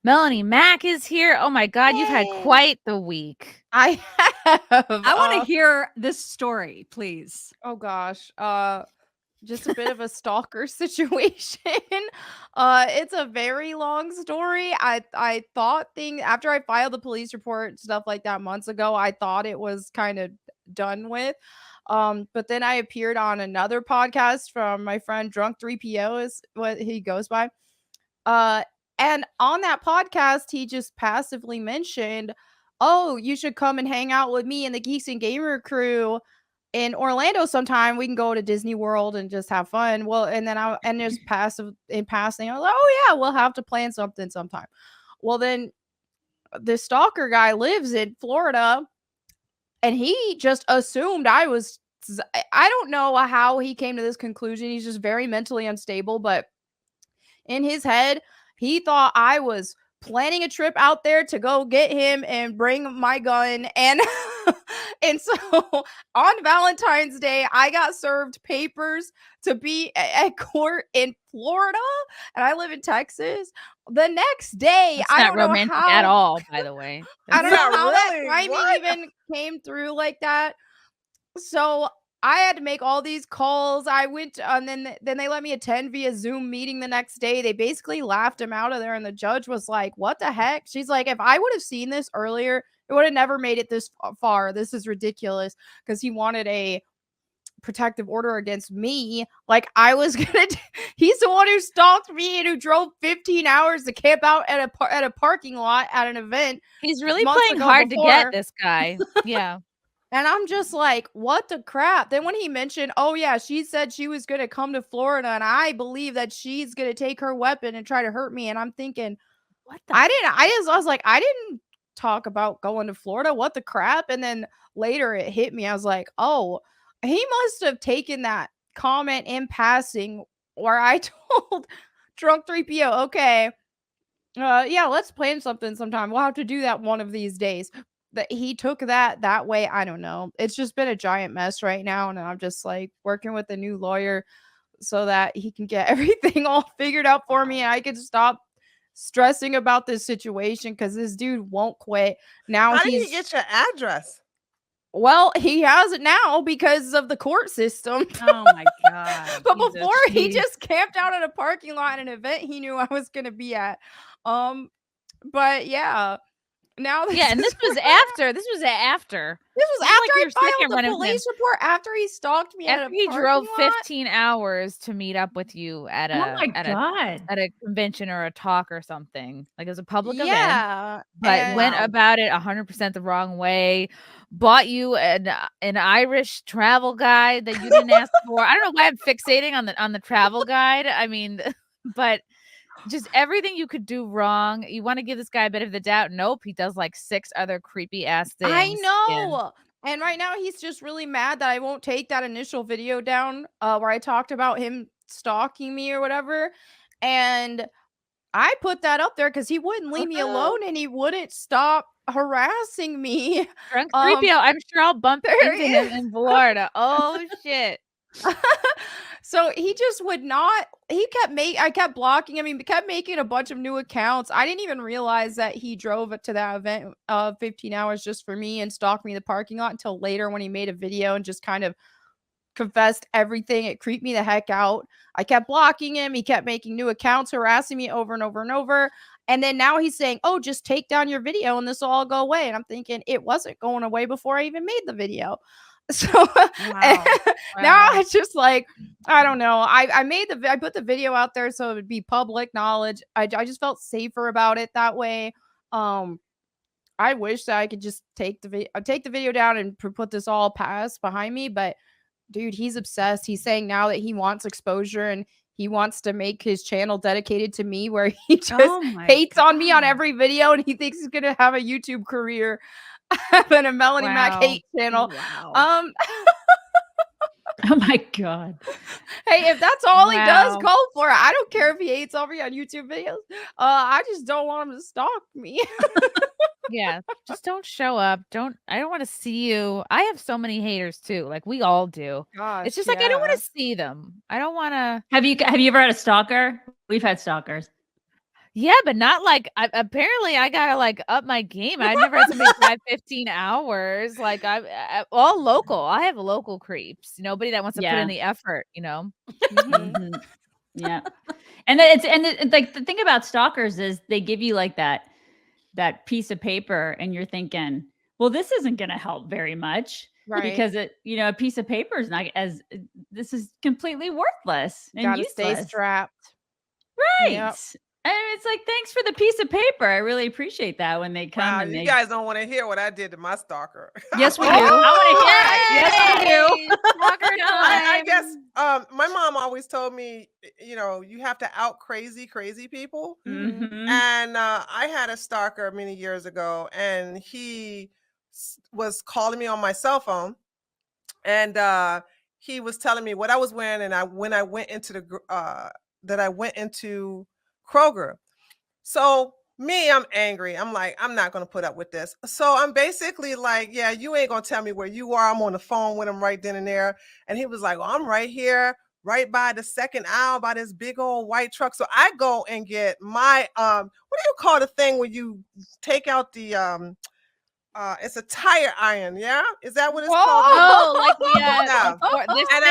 Melonie Mac is here. Oh my God, you've had quite the week. I have. I want to hear this story, please. Oh gosh. Just a bit of a stalker situation. It's a very long story. I thought after I filed the police report, stuff like that months ago, I thought it was kind of done with. But then I appeared on another podcast from my friend Drunk 3PO is what he goes by. And on that podcast, he just passively mentioned, "Oh, you should come and hang out with me and the Geeks and Gamer crew in Orlando sometime. We can go to Disney World and just have fun." Well, and then just passive in passing, I was like, "Oh yeah, we'll have to plan something sometime." Well, then the stalker guy lives in Florida, and he just assumed I don't know how he came to this conclusion. He's just very mentally unstable, but in his head, he thought I was planning a trip out there to go get him and bring my gun. And and so on Valentine's Day, I got served papers to be at court in Florida, and I live in Texas. The next day, That's I not don't know romantic how at all, by the way. I don't That's know not how that really. timing What? even came through like that. So I had to make all these calls. I went, and then they let me attend via Zoom meeting the next day. They basically laughed him out of there, and the judge was like, "What the heck?" She's like, "If I would have seen this earlier, it would have never made it this far. This is ridiculous," because he wanted a protective order against me. Like I was gonna. He's the one who stalked me and who drove 15 hours to camp out at a parking lot at an event. He's really months playing ago hard before. to get, this guy. Yeah. And I'm just like, what the crap? Then when he mentioned, "Oh yeah, she said she was going to come to Florida and I believe that she's going to take her weapon and try to hurt me." And I'm thinking, What the? I was like, I didn't talk about going to Florida. What the crap? And then later it hit me. I was like, oh, he must have taken that comment in passing where I told Drunk 3PO, "Okay, yeah, let's plan something sometime. We'll have to do that one of these days." That he took that way. I don't know. It's just been a giant mess right now, and I'm just like working with a new lawyer so that he can get everything all figured out for me, and I can stop stressing about this situation because this dude won't quit. Now How did you get your address? Well, he has it now because of the court system. Oh my God. But Jesus, before he jeez. just camped out at a parking lot at an event he knew I was gonna be at. But yeah. Now Yeah, and this was after. This was after. This was This is after like I your filed second the run of him. police report, after he stalked me at After a he parking drove lot. 15 hours to meet up with you at Oh my at God. a convention or a talk or something. Like it was a public event, Yeah. but went and- about it 100% the wrong way. Bought you an Irish travel guide that you didn't ask for. I don't know why I'm fixating on the travel guide. I mean, but just everything you could do wrong. You want to give this guy a bit of the doubt. Nope, he does like 6 other creepy ass things. I Yeah. know. And right now he's just really mad that I won't take that initial video down where I talked about him stalking me or whatever. And I put that up there because he wouldn't leave me alone and he wouldn't stop harassing me. Drunk 3PO, I'm sure I'll bump there into he him is. in Florida. Oh shit. So he just would not. I kept blocking him. He kept making a bunch of new accounts. I didn't even realize that he drove to that event 15 hours just for me and stalked me in the parking lot until later when he made a video and just kind of confessed everything. It creeped me the heck out. I kept blocking him. He kept making new accounts, harassing me over and over and over. And then now he's saying, "Oh, just take down your video and this will all go away." And I'm thinking it wasn't going away before I even made the video. So now I just like, I don't know. I put the video out there so it would be public knowledge. I just felt safer about it that way. I wish that I could just take the video down and put this all past behind me, but dude, he's obsessed. He's saying now that he wants exposure and he wants to make his channel dedicated to me where he just hates on me on every video and he thinks he's gonna have a YouTube career having a Melonie Mac hate channel. Wow. Oh my God. Hey, if that's all he does, go for it. I don't care if he hates on me on YouTube videos. I just don't want him to stalk me. Yeah, just don't show up. I don't want to see you. I have so many haters too. Like we all do. Gosh, it's just like I don't want to see them. I don't want to. Have you ever had a stalker? We've had stalkers. Yeah, but not like apparently I gotta like up my game. I've never had somebody drive 15 hours. Like all local. I have local creeps. Nobody that wants to put in the effort, Mhm. Yeah. And then it's like the thing about stalkers is they give you like that piece of paper and you're thinking, well, this isn't going to help very much because a piece of paper is not this is completely worthless and Gotta useless. stay strapped. Right. Yep. And it's like, thanks for the piece of paper. I really appreciate that when they come Wow, and you they guys don't want to hear what I did to my stalker. Yes, we do. I want to hear it. Yes, we do. Stalker I time. guess my mom always told me, you have to out crazy people. Mhm. And I had a stalker many years ago, and he was calling me on my cell phone, and he was telling me what I was wearing, and when I went into that I went into Kroger. So me, I'm angry. I'm like, I'm not gonna put up with this. So I'm basically like, yeah, you ain't gonna tell me where you are. I'm on the phone with him right then and there. And he was like, well, I'm right here, right by the second aisle, by this big old white truck. So I go and get my what do you call the thing when you take out the it's a tire iron, yeah? Is that what it's called? Oh, like the Yeah. this And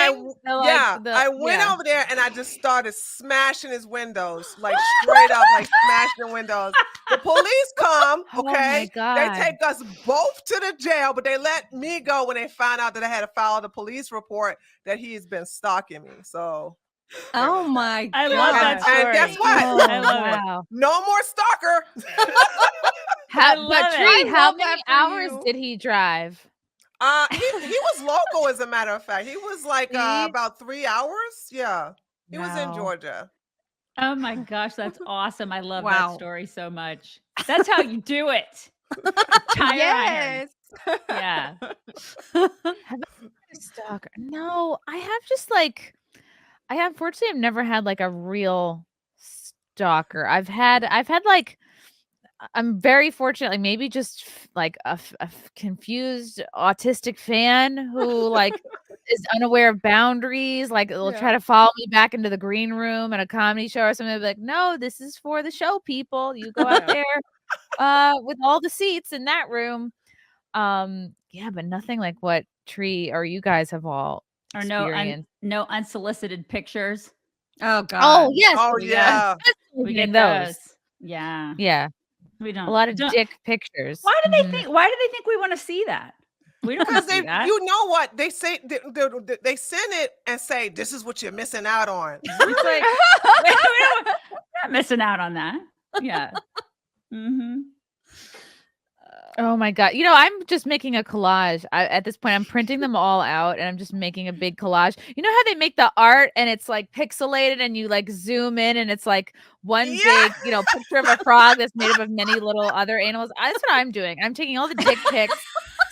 thing? I went over there and I just started smashing his windows, like straight up, like smashing the windows. The police come, Oh my okay? They God. take us both to the jail, but they let me go when they found out that I had to file the police report that he's been stalking me. So Oh my I love that story. and guess what? I love it. Wow. No more stalker. I But love it. Tree, I how love many that for hours you. did he drive? He was local, as a matter of fact. He was like See? about 3 hours. Yeah. He was in Wow. Georgia. Oh my gosh, that's awesome. I love that Wow. story so much. That's how you do it. Tire iron. Yes. Yeah. Have I had a stalker? No, I have just like unfortunately I've never had like a real stalker. I've had like I'm very fortunate, like maybe just like a confused autistic fan who like is unaware of boundaries. Like they'll try to follow me back into the green room at a comedy show or something. They'll be like, no, this is for the show, people. You go out there with all the seats in that room. Yeah, but nothing like what Tree or you guys have all Or experienced. no unsolicited pictures. Oh God. Oh yes, Oh, we yeah. We get those. those. Yeah. Yeah, We don't. a lot of don't- dick pictures. Why do they Mhm. think? Why do they think we want to see that? We don't want Because to see that. you know what? They say they send it and say, this is what you're missing out on. It's like We're not missing out on that. Yeah. Mm-hmm. oh my God. I'm just making a collage. At this point, I'm printing them all out and I'm just making a big collage. You know how they make the art and it's like pixelated and you like zoom in and it's like one Yeah. big, picture of a frog that's made up of many little other animals. That's what I'm doing. I'm taking all the dick pics,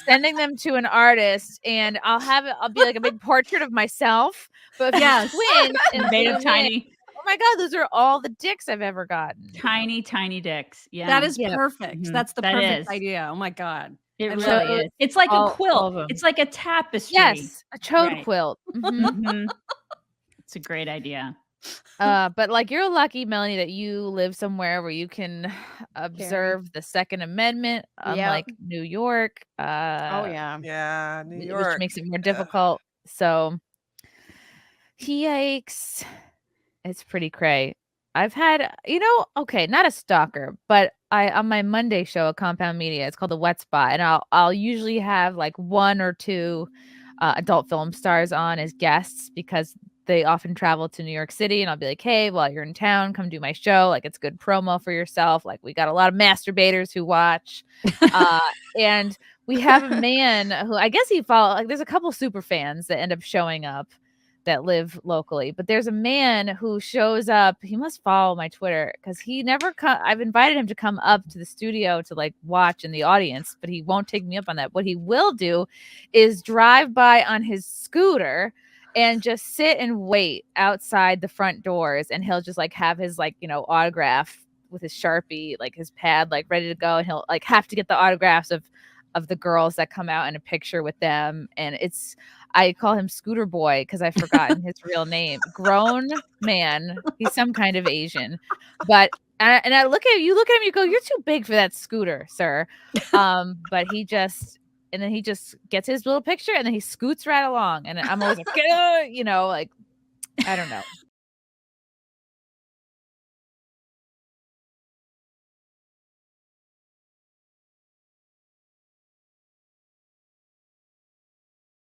sending them to an artist, and I'll be like a big portrait of myself. But if you squint and Made of zoom in, tiny, oh my God, those are all the dicks I've ever gotten. tiny dicks. Yeah. That is Yeah. perfect. Mhm. That's the That perfect is. idea. Oh my God. It I really love is. It's like all a of quilt. them. It's like a tapestry. Yes, a chode Right. quilt. Mhm. Mhm. It's a great idea. But like you're lucky, Melanie, that you live somewhere where you can observe the Second Amendment, unlike New York. Oh yeah. Yeah, New Which York. makes it more difficult. So, yikes, it's pretty cray. I've had, okay, not a stalker, but I on my Monday show at Compound Media, it's called The Wet Spot, and I'll usually have like one or two adult film stars on as guests because they often travel to New York City, and I'll be like, hey, while you're in town, come do my show. Like, it's good promo for yourself. Like, we got a lot of masturbators who watch. And we have a man who I guess he follows, like, there's a couple super fans that end up showing up that live locally, but there's a man who shows up. He must follow my Twitter because he never I've invited him to come up to the studio to like watch in the audience, but he won't take me up on that. What he will do is drive by on his scooter and just sit and wait outside the front doors, and he'll just like have his like autograph with his Sharpie, like his pad, like ready to go, and he'll like have to get the autographs of the girls that come out in a picture with them. And I call him Scooter Boy because I've forgotten his real name. Grown man. He's some kind of Asian. But and I look at him, you go, you're too big for that scooter, sir. But he just gets his little picture and then he scoots right along. And I'm always like, like, I don't know.